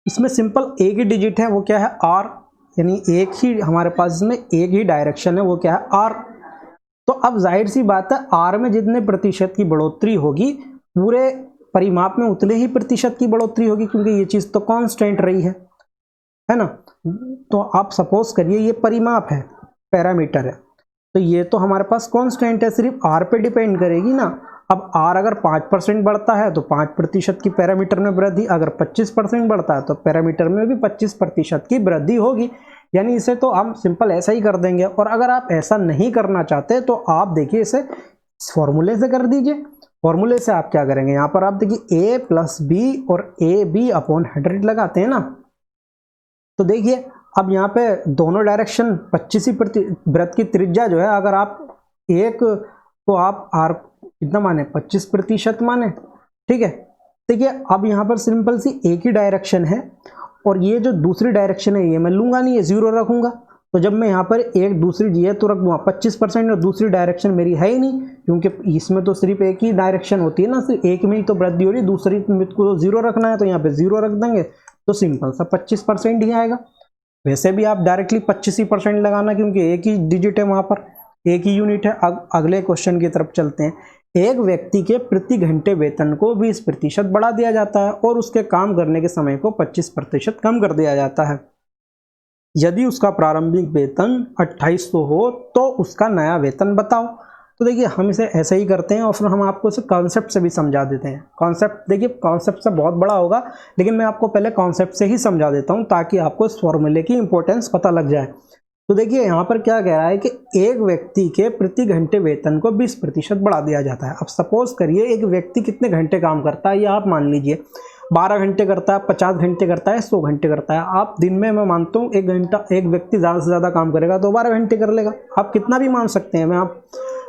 इसमें सिंपल एक ही डिजिट है, वो क्या है, r, यानी एक ही हमारे पास इसमें एक ही डायरेक्शन है, वो क्या है, r। तो अब जाहिर सी बात है r में जितने प्रतिशत की बढ़ोतरी होगी पूरे परिमाप में उतने ही प्रतिशत की बढ़ोतरी होगी, क्योंकि ये चीज़ तो कांस्टेंट रही है ना। तो आप सपोज करिए ये परिमाप है, पैरामीटर है, तो ये तो हमारे पास कांस्टेंट है, सिर्फ r पे डिपेंड करेगी ना। अब r अगर 5% बढ़ता है तो 5% की पैरामीटर में वृद्धि, अगर 25% बढ़ता है तो पैरामीटर में भी 25% की वृद्धि होगी। यानी इसे तो हम सिंपल ऐसा ही कर देंगे। और अगर आप ऐसा नहीं करना चाहते तो आप देखिए इसे फॉर्मूले से कर दीजिए। फॉर्मूले से आप क्या करेंगे, यहाँ पर आप देखिए a + b और AB/100 लगाते हैं ना, तो देखिए अब यहाँ पे दोनों डायरेक्शन 25 वृत्त की त्रिज्या जो है, अगर आप एक को आप r कितना माने, 25% माने, ठीक है। देखिए अब यहाँ पर सिंपल सी एक ही डायरेक्शन है और ये जो दूसरी डायरेक्शन है ये मैं लूंगा नहीं, ये 0 रखूंगा। तो जब मैं यहाँ पर एक दूसरी ये तो रख दूंगा 25%, और दूसरी डायरेक्शन मेरी है ही नहीं, क्योंकि इसमें तो सिर्फ एक ही डायरेक्शन होती है ना, सिर्फ एक में ही तो वृद्धि हो रही है, दूसरी में को 0 रखना है, तो यहाँ पे 0 रख देंगे, तो सिंपल सा 25% ही आएगा। वैसे भी आप डायरेक्टली 25% लगाना, क्योंकि एक ही डिजिट है, वहाँ पर एक ही यूनिट है। अगले क्वेश्चन की तरफ चलते हैं। एक व्यक्ति के प्रति घंटे वेतन को 20% बढ़ा दिया जाता है और उसके काम करने के समय को 25% कम कर दिया जाता है। यदि उसका प्रारंभिक वेतन 2800 हो तो उसका नया वेतन बताओ। तो देखिए हम इसे ऐसे ही करते हैं और फिर हम आपको इसे कॉन्सेप्ट से भी समझा देते हैं। कॉन्सेप्ट देखिए कॉन्सेप्ट से बहुत बड़ा होगा, लेकिन मैं आपको पहले कॉन्सेप्ट से ही समझा देता हूं ताकि आपको इस फॉर्मूले की इंपॉर्टेंस पता लग जाए। तो देखिए यहाँ पर क्या कह रहा है कि एक व्यक्ति के प्रति घंटे वेतन को 20% बढ़ा दिया जाता है। अब सपोज करिए एक व्यक्ति कितने घंटे काम करता है, ये आप मान लीजिए 12 घंटे करता है, 50 घंटे करता है, 100 घंटे करता है। आप दिन में मैं मानता हूँ एक व्यक्ति ज़्यादा से ज़्यादा काम करेगा तो 12 घंटे कर लेगा। आप कितना भी मान सकते हैं, मैं आप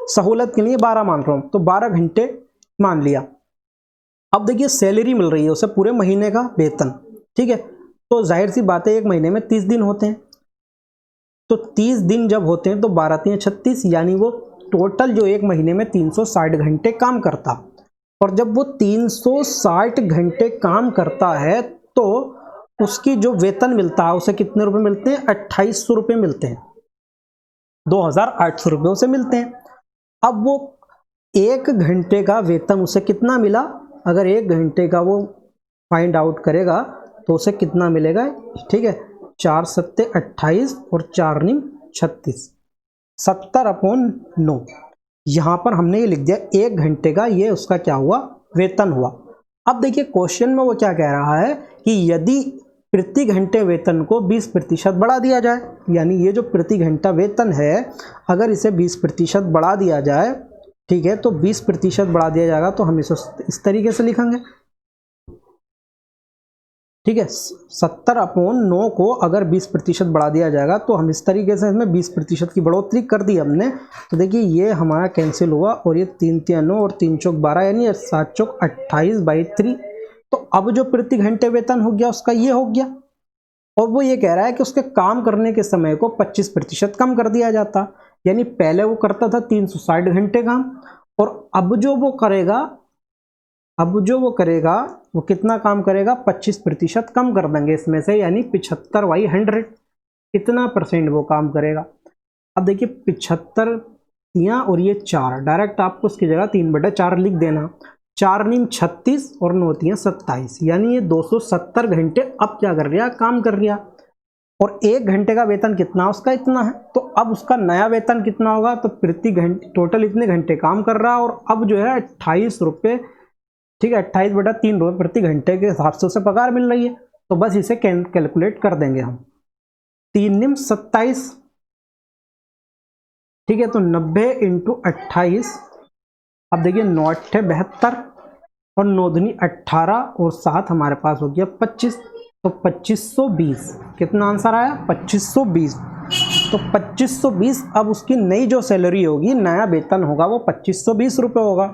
सहूलत के लिए 12 मान रहा हूँ, तो 12 घंटे मान लिया। अब देखिए सैलरी मिल रही है उसे पूरे महीने का वेतन, ठीक है। तो जाहिर सी बात है एक महीने में 30 दिन होते हैं, तो 30 दिन जब होते हैं तो 12 × 36, यानी वो टोटल जो एक महीने में 360 घंटे काम करता। और जब वो 360 घंटे काम करता है तो उसकी जो वेतन मिलता है उसे कितने रुपए मिलते हैं, 2800 रुपये मिलते हैं, 2800 रुपये उसे मिलते हैं। अब वो 1 घंटे का वेतन उसे कितना मिला, अगर 1 घंटे का वो फाइंड आउट करेगा तो उसे कितना मिलेगा, ठीक है, 4 सत्ते 28 और 4 नीम 36, 70/9। यहाँ पर हमने ये लिख दिया 1 घंटे का, ये उसका क्या हुआ, वेतन हुआ। अब देखिए क्वेश्चन में वो क्या कह रहा है कि यदि प्रति घंटे वेतन को 20% बढ़ा दिया जाए, यानी ये जो प्रति घंटा वेतन है अगर इसे 20% बढ़ा दिया जाए, ठीक है, तो 20% बढ़ा दिया जाएगा तो हम इसे इस तरीके से लिखेंगे, ठीक है, 70/9 को अगर 20% बढ़ा दिया जाएगा तो हम इस तरीके से इसमें 20% की बढ़ोतरी कर दी हमने। तो देखिए ये हमारा कैंसिल हुआ और ये 3 3 9 और 3 चौक 12 यानी 7 चौक 28/3। तो अब जो प्रति घंटे वेतन हो गया उसका ये हो गया, और वो ये कह रहा है कि उसके काम करने के समय को 25% कम कर दिया जाता, यानी पहले वो करता था 360 घंटे काम, और अब जो वो करेगा वो कितना काम करेगा, 25% कम कर देंगे इसमें से, यानी 75/100, कितना % वो काम करेगा। अब देखिए 75 यहाँ और ये 4, डायरेक्ट आपको उसकी जगह 3/4 लिख देना, 4 नीम 36 और 9 तियां 27, यानी ये 270 घंटे अब क्या कर रहा, काम कर रहा। और 1 घंटे का वेतन कितना उसका, इतना है, तो अब उसका नया वेतन कितना होगा, तो प्रति घंटे टोटल इतने घंटे काम कर रहा है और अब जो है 28 रुपये, ठीक है, 28/3 रुपये प्रति घंटे के हिसाब से उसे पगार मिल रही है। तो बस इसे कैलकुलेट कर देंगे हम, 3 नीम 27, ठीक है, तो 90 × 28। अब देखिए 9 8 72 और 9 दूनी 18 और 7 हमारे पास हो गया 25, तो 2520, कितना आंसर आया, 2520। तो 2520 अब उसकी नई जो सैलरी होगी, नया वेतन होगा, वो 2520 रुपये होगा।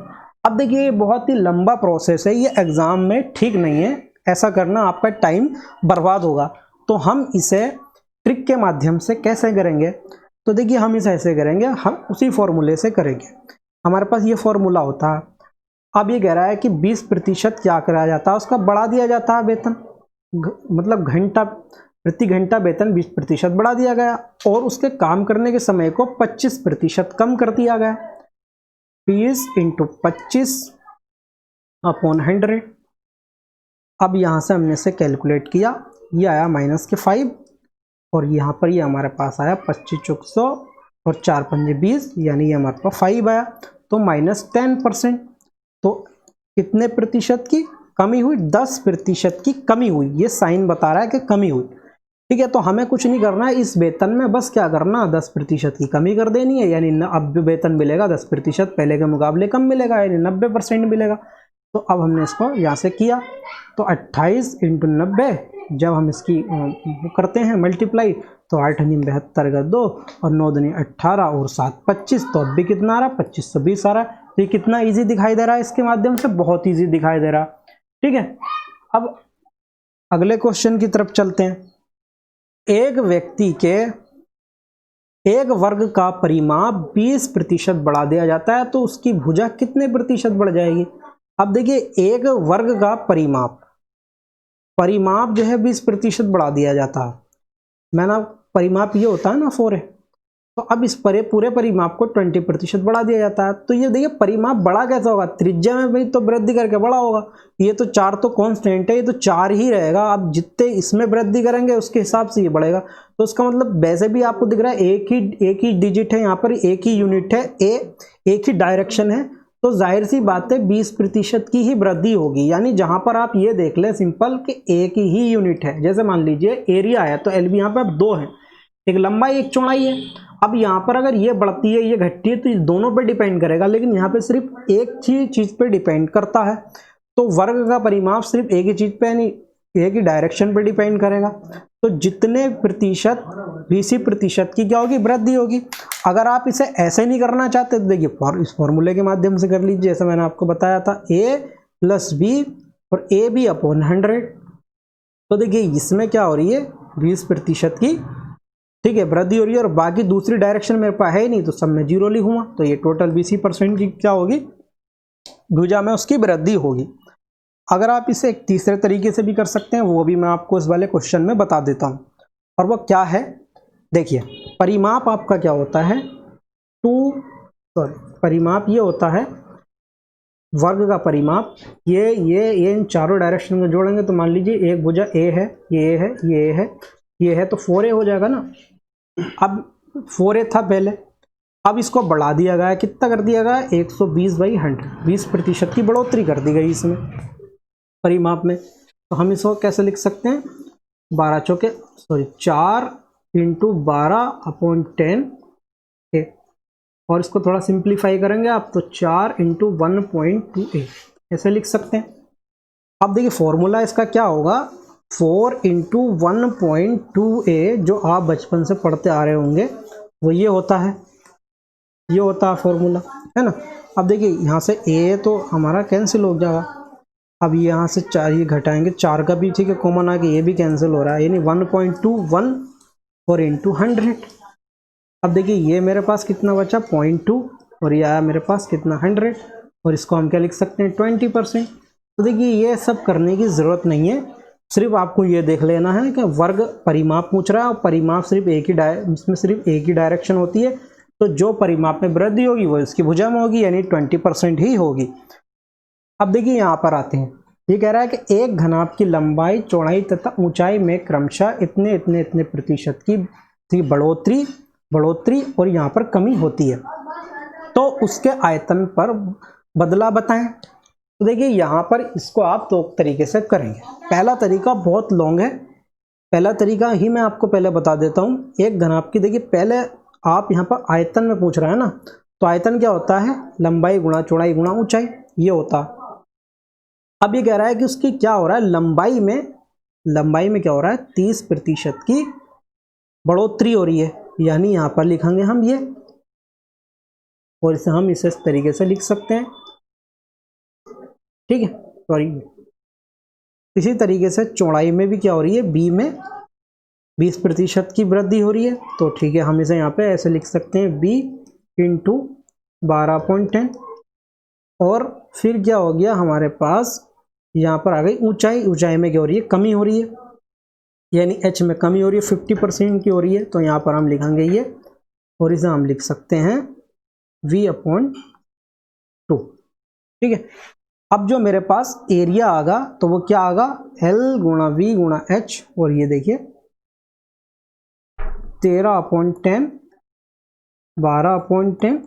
अब देखिए ये बहुत ही लंबा प्रोसेस है, ये एग्जाम में ठीक नहीं है, ऐसा करना आपका टाइम बर्बाद होगा। तो हम इसे ट्रिक के माध्यम से कैसे करेंगे, तो देखिए हम इसे ऐसे करेंगे, हम उसी फॉर्मूले से करेंगे। हमारे पास ये फॉर्मूला होता है। अब ये कह रहा है कि 20% क्या कराया जाता है, उसका बढ़ा दिया जाता है वेतन, मतलब घंटा प्रति घंटा वेतन 20% बढ़ा दिया गया और उसके काम करने के समय को 25% कम कर दिया गया, 20 × 25/100। अब यहाँ से हमने से कैलकुलेट किया, ये आया -5 और यहाँ पर ये हमारे पास आया 25 चौक 100 और 4 पंजे 20, यानी ये हमारे पास 5 आया, तो -10%। तो कितने प्रतिशत की कमी हुई, 10% की कमी हुई, ये साइन बता रहा है कि कमी हुई, ठीक है। तो हमें कुछ नहीं करना है इस वेतन में, बस क्या करना, 10% की कमी कर देनी है, यानी अब जो वेतन मिलेगा 10% पहले के मुकाबले कम मिलेगा, यानी 90% मिलेगा। तो अब हमने इसको यहाँ से किया, तो 28 × 90, जब हम इसकी करते हैं मल्टीप्लाई, तो 8 × 72 का 2 और 9 दूनी 18 और 7 25, तो अब भी कितना आ रहा, 2520 आ रहा है। ये कितना इजी दिखाई दे रहा है, इसके माध्यम से बहुत इजी दिखाई दे रहा है, ठीक है। अब अगले क्वेश्चन की तरफ चलते हैं। एक व्यक्ति के एक वर्ग का परिमाप 20% बढ़ा दिया जाता है तो उसकी भुजा कितने प्रतिशत बढ़ जाएगी। अब देखिए एक वर्ग का परिमाप जो है 20% बढ़ा दिया जाता है, मैंने परिमाप ये होता है ना 4 है, तो अब इस पूरे परिमाप को 20% बढ़ा दिया जाता है। तो ये देखिए परिमाप बड़ा कैसा होगा, त्रिज्या में भाई तो वृद्धि करके बड़ा होगा, ये तो 4 तो कांस्टेंट है, ये तो 4 ही रहेगा, आप जितने इसमें वृद्धि करेंगे उसके हिसाब से ये बढ़ेगा। तो इसका मतलब वैसे भी आपको दिख रहा है एक ही डिजिट है, यहाँ पर एक ही यूनिट है, एक ही डायरेक्शन है, तो जाहिर सी बात है 20% की ही वृद्धि होगी। यानी जहां पर आप ये देख लें सिंपल कि एक ही यूनिट है, जैसे मान लीजिए एरिया है तो एल बी यहाँ पर 2 है, एक लंबाई एक चौड़ाई है। अब यहाँ पर अगर ये बढ़ती है ये घटती है तो ये दोनों पे डिपेंड करेगा, लेकिन यहाँ पे सिर्फ एक चीज पे डिपेंड करता है। तो वर्ग का परिमाप सिर्फ एक ही चीज पे यानी एक ही डायरेक्शन पे डिपेंड करेगा। तो जितने प्रतिशत 20% की क्या होगी, वृद्धि होगी। अगर आप इसे ऐसे नहीं करना चाहते तो देखिए इस फॉर्मूले के माध्यम से कर लीजिए, जैसे मैंने आपको बताया था a + b और AB/100। तो देखिए इसमें क्या हो रही है 20% की, ठीक है, वृद्धि हो रही है, और बाकी दूसरी डायरेक्शन मेरे पास है ही नहीं तो सब में 0 लिखूंगा, तो ये टोटल 20% की क्या होगी, भुजा में उसकी वृद्धि होगी। अगर आप इसे एक तीसरे तरीके से भी कर सकते हैं, वो भी मैं आपको इस वाले क्वेश्चन में बता देता हूँ। और वो क्या है, देखिए परिमाप आपका क्या होता है, परिमाप ये होता है वर्ग का परिमाप। ये इन चारों डायरेक्शन को जोड़ेंगे तो मान लीजिए एक भुजा ए है, ये है, ये है, ये है, तो 4a हो जाएगा ना। अब 4a था पहले, अब इसको बढ़ा दिया गया, कितना कर दिया गया, 120/100, 20% की बढ़ोतरी कर दी गई इसमें परिमाप में। तो हम इसको कैसे लिख सकते हैं, 4 × 12/10 है, और इसको थोड़ा सिंप्लीफाई करेंगे आप तो 4 × 1.2a ऐसे लिख सकते हैं। अब देखिए फॉर्मूला इसका क्या होगा, 4 × 1.2a, जो आप बचपन से पढ़ते आ रहे होंगे वो ये होता है फॉर्मूला, है ना। अब देखिए यहाँ से a तो हमारा कैंसिल हो जाएगा, अब यहाँ से 4 ये घटाएंगे, 4 का भी ठीक है कॉमन आ गया, ये भी कैंसिल हो रहा है, यानी 1.21 और इंटू 100। अब देखिए ये मेरे पास कितना बचा 0.2 और ये आया मेरे पास कितना 100, और इसको हम क्या लिख सकते हैं 20%। तो देखिए ये सब करने की ज़रूरत नहीं है, सिर्फ आपको ये देख लेना है कि वर्ग परिमाप पूछ रहा है, और परिमाप सिर्फ इसमें सिर्फ एक ही डायरेक्शन होती है, तो जो परिमाप में वृद्धि होगी वो इसकी भुजा में होगी, यानी 20% ही होगी। अब देखिए यहाँ पर आते हैं, ये कह रहा है कि एक घनाभ की लंबाई, चौड़ाई तथा ऊंचाई में क्रमशः इतने इतने इतने प्रतिशत की बढ़ोतरी और यहाँ पर कमी होती है, तो उसके आयतन पर बदला बताएं। तो देखिए यहाँ पर इसको आप दो तरीके से करेंगे। पहला तरीका बहुत लॉन्ग है, पहला तरीका ही मैं आपको पहले बता देता हूँ। एक घनाभ की, देखिए पहले आप यहाँ पर आयतन में पूछ रहा है ना, तो आयतन क्या होता है, लंबाई गुणा चौड़ाई गुणा ऊंचाई, ये होता। अब ये कह रहा है कि उसकी क्या हो रहा है, लंबाई में क्या हो रहा है, 30% की बढ़ोतरी हो रही है, यानी यहाँ पर लिखेंगे हम ये, और इसे हम इस तरीके से लिख सकते हैं, ठीक है। सॉरी, इसी तरीके से चौड़ाई में भी क्या हो रही है, बी में 20% की वृद्धि हो रही है, तो ठीक है हम इसे यहाँ पे ऐसे लिख सकते हैं b × 12.10। और फिर क्या हो गया हमारे पास, यहाँ पर आ गई ऊंचाई में क्या हो रही है, कमी हो रही है, यानी h में कमी हो रही है, 50% की हो रही है, तो यहाँ पर हम लिखेंगे ये, और इसे हम लिख सकते हैं v/2, ठीक है। अब जो मेरे पास एरिया आगा तो वो क्या आगा, L × V × H, और ये देखिए 13/10, 12/10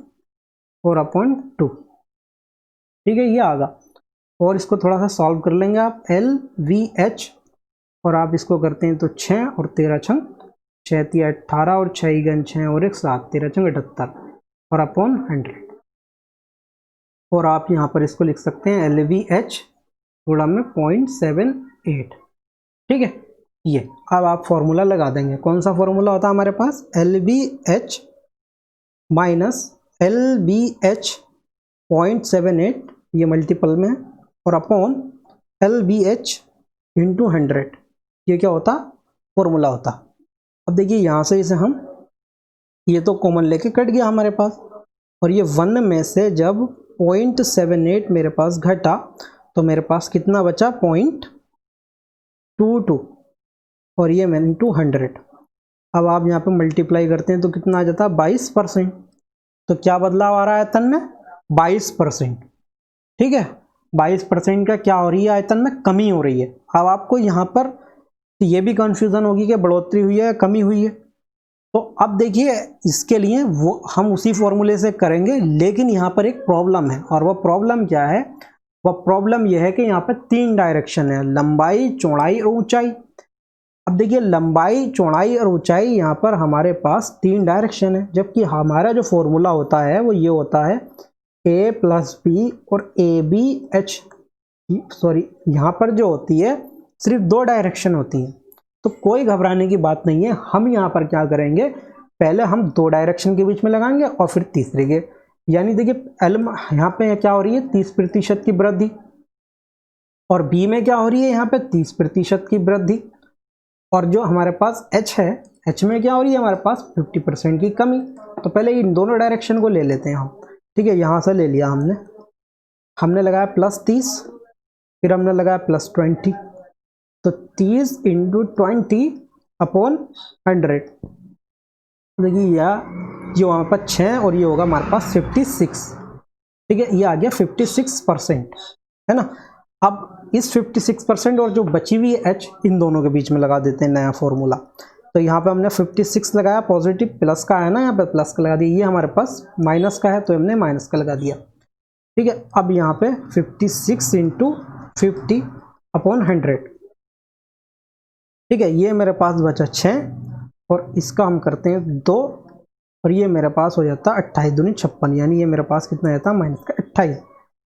और 4/2, ठीक है, ये आगा। और इसको थोड़ा सा सॉल्व कर लेंगे आप, LVH, और आप इसको करते हैं तो 6 और 13 छंग 6 × 18 और 6 × 6 और 1 7, 13 छंग 78 और अपॉन 100। और आप यहाँ पर इसको लिख सकते हैं LVH गुणा में 0.78, ठीक है। ये अब आप फॉर्मूला लगा देंगे, कौन सा फॉर्मूला होता है हमारे पास, LVH माइनस LVH 0.78, ये मल्टीपल में, और अपॉन LVH × 100, ये क्या होता, फॉर्मूला होता। अब देखिए यहाँ से इसे हम, ये तो कॉमन लेके कट गया हमारे पास, और ये 1 में से जब 0.78 मेरे पास घटा तो मेरे पास कितना बचा, 0.22, और ये मैंने इंटू 100। अब आप यहाँ पे मल्टीप्लाई करते हैं तो कितना आ जाता है, 22%। तो क्या बदलाव आ रहा है आयतन में, 22%, ठीक है। 22% का क्या हो रही है, आयतन में कमी हो रही है। अब आपको यहाँ पर ये भी कंफ्यूजन होगी कि बढ़ोतरी हुई है या कमी हुई है, तो अब देखिए इसके लिए वो हम उसी फॉर्मूले से करेंगे, लेकिन यहाँ पर एक प्रॉब्लम है, और वह प्रॉब्लम क्या है, वह प्रॉब्लम यह है कि यहाँ पर 3 डायरेक्शन है, लंबाई चौड़ाई और ऊंचाई। अब देखिए लंबाई चौड़ाई और ऊंचाई यहाँ पर हमारे पास 3 डायरेक्शन है, जबकि हमारा जो फॉर्मूला होता है वो ये होता है a + b और ABH, सॉरी यहाँ पर जो होती है सिर्फ 2 डायरेक्शन होती है, तो कोई घबराने की बात नहीं है। हम यहाँ पर क्या करेंगे, पहले हम 2 डायरेक्शन के बीच में लगाएंगे और फिर तीसरे के, यानी देखिए L यहाँ पे क्या हो रही है 30% की वृद्धि, और B में क्या हो रही है यहाँ पे 30% की वृद्धि, और जो हमारे पास H है, H में क्या हो रही है हमारे पास 50% की कमी। तो पहले इन दोनों डायरेक्शन को ले लेते हैं हम, ठीक है। यहाँ से ले लिया हमने लगाया +30 फिर हमने लगाया +20, तो 30 × 20/100। देखिए ये वहाँ पर 6 और ये होगा हमारे पास 56। ठीक है, ये आ गया 56%, है ना। अब इस 56% और जो बची हुई h, इन दोनों के बीच में लगा देते हैं नया फॉर्मूला। तो यहाँ पे हमने 56 लगाया, पॉजिटिव प्लस का है ना, यहाँ पे प्लस का लगा दिया। ये हमारे पास माइनस का है तो हमने माइनस का लगा दिया। ठीक है, अब यहाँ पे 56 × 50/100। ठीक है, ये मेरे पास बचा 6 और इसका हम करते हैं 2, और ये मेरे पास हो जाता 28 दूनी 56, यानी ये मेरे पास कितना रहता -28।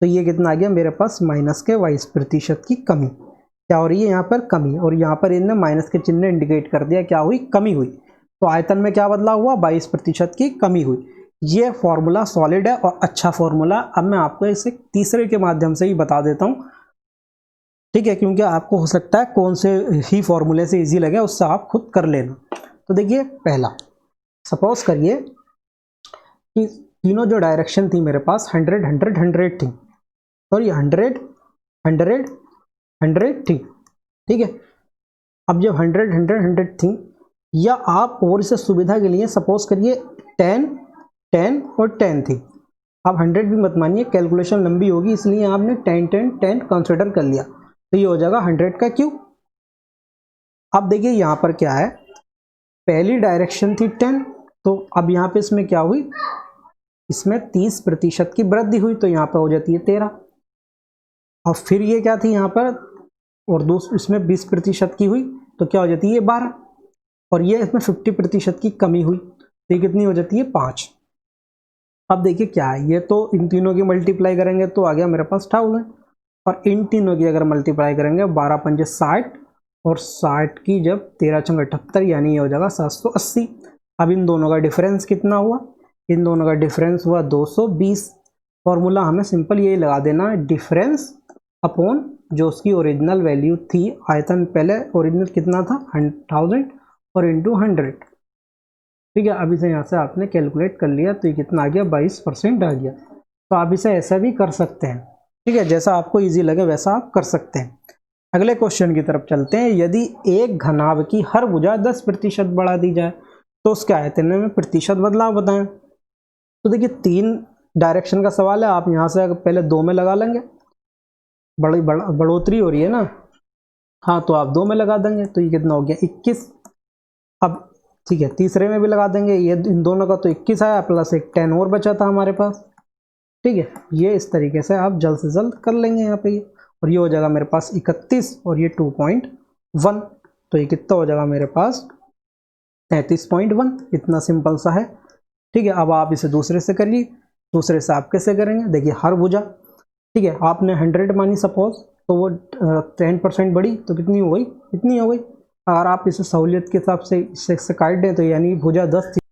तो ये कितना आ गया मेरे पास -22% की कमी। क्या हो रही है यहाँ पर? कमी। और यहाँ पर इनने माइनस के चिन्ह इंडिकेट कर दिया, क्या हुई? कमी हुई। तो आयतन में क्या बदलाव हुआ? 22% की कमी हुई। ये फॉर्मूला सॉलिड है और अच्छा फॉर्मूला। अब मैं आपको इसे तीसरे के माध्यम से ही बता देता हूँ, ठीक है, क्योंकि आपको हो सकता है कौन से ही फॉर्मूले से इजी लगे, उससे आप खुद कर लेना। तो देखिए, पहला सपोज करिए कि तीनों जो डायरेक्शन थी मेरे पास 100 100 100 थी, और ये 100 100 100 थी। ठीक है, अब जब 100 100 100 थी, या आप और इसे सुविधा के लिए सपोज करिए 10 10 और 10 थी। आप 100 भी मत मानिए, कैलकुलेशन लंबी होगी, इसलिए आपने 10 10 10 कंसिडर कर लिया। तो ये हो जाएगा 100 का क्यूब। अब देखिए यहाँ पर क्या है, पहली डायरेक्शन थी 10, तो अब यहाँ पे इसमें क्या हुई? इसमें 30% की वृद्धि हुई, तो यहाँ पर हो जाती है 13। और फिर ये क्या थी यहाँ पर, और इसमें 20% की हुई, तो क्या हो जाती है? ये 12। और ये इसमें 50% की कमी हुई, तो ये कितनी हो जाती है? 5। अब देखिए क्या है, ये तो इन तीनों की मल्टीप्लाई करेंगे तो आ गया मेरे पास 1000, और इन तीनों की अगर मल्टीप्लाई करेंगे 12 पंजे 60, और 60 की जब 13 छंग 78, यानी ये हो जाएगा 780। अब इन दोनों का डिफरेंस कितना हुआ? इन दोनों का डिफरेंस हुआ 220। फॉर्मूला हमें सिंपल यही लगा देना, डिफरेंस अपॉन जो उसकी ओरिजिनल वैल्यू थी। आयतन पहले ओरिजिनल कितना था? 1000, और इंटू 100। ठीक है, अब इसे यहाँ से आपने कैलकुलेट कर लिया, तो ये कितना आ गया? 22% आ गया। तो आप इसे ऐसा भी कर सकते हैं। ठीक है, जैसा आपको इजी लगे वैसा आप कर सकते हैं। अगले क्वेश्चन की तरफ चलते हैं। यदि एक घनाभ की हर भुजा 10% बढ़ा दी जाए तो उसके आयतन में प्रतिशत बदलाव बताएं। तो देखिए, 3 डायरेक्शन का सवाल है। आप यहाँ से पहले 2 में लगा लेंगे, बढ़ोतरी हो रही है ना, हाँ, तो आप 2 में लगा देंगे, तो ये कितना हो गया? 21। अब ठीक है, तीसरे में भी लगा देंगे, ये इन दोनों का तो 21 आया, प्लस एक 10 और बचा था हमारे पास। ठीक है, ये इस तरीके से आप जल्द से जल्द कर लेंगे यहाँ पे, और ये हो जाएगा मेरे पास 31, और ये 2.1, तो ये कितना हो जाएगा मेरे पास? 33.1। इतना सिंपल सा है। ठीक है, अब आप इसे दूसरे से करिए। दूसरे से आप कैसे करेंगे? देखिए, हर भुजा, ठीक है, आपने 100 मानी सपोज, तो वो 10% बढ़ी, तो कितनी हो गई? इतनी हो गई। अगर आप इसे सहूलियत के हिसाब से इससे काट दें, तो यानी भुजा 10 थी,